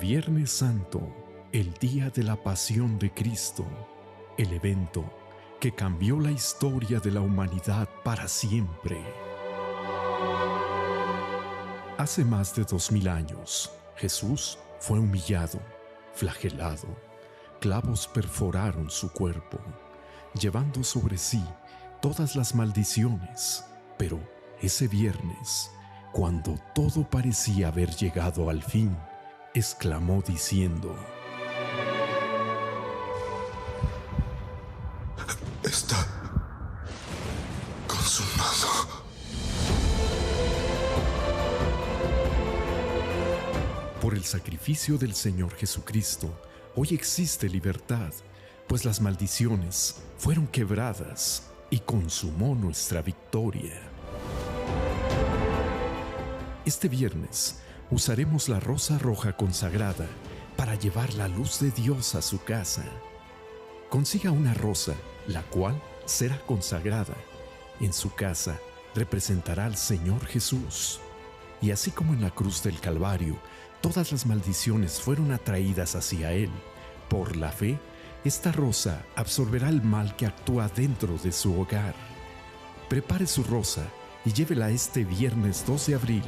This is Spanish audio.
Viernes Santo, el día de la pasión de Cristo, el evento que cambió la historia de la humanidad para siempre. Hace más de 2000 años, Jesús fue humillado, flagelado, clavos perforaron su cuerpo, llevando sobre sí todas las maldiciones. Pero ese viernes, cuando todo parecía haber llegado al fin, exclamó diciendo: Está consumado. Por el sacrificio del Señor Jesucristo, hoy existe libertad, pues las maldiciones fueron quebradas y consumó nuestra victoria. Este viernes usaremos la rosa roja consagrada para llevar la luz de Dios a su casa. Consiga una rosa, la cual será consagrada. En su casa representará al Señor Jesús. Y así como en la cruz del Calvario, todas las maldiciones fueron atraídas hacia Él. Por la fe, esta rosa absorberá el mal que actúa dentro de su hogar. Prepare su rosa y llévela este viernes 2 de abril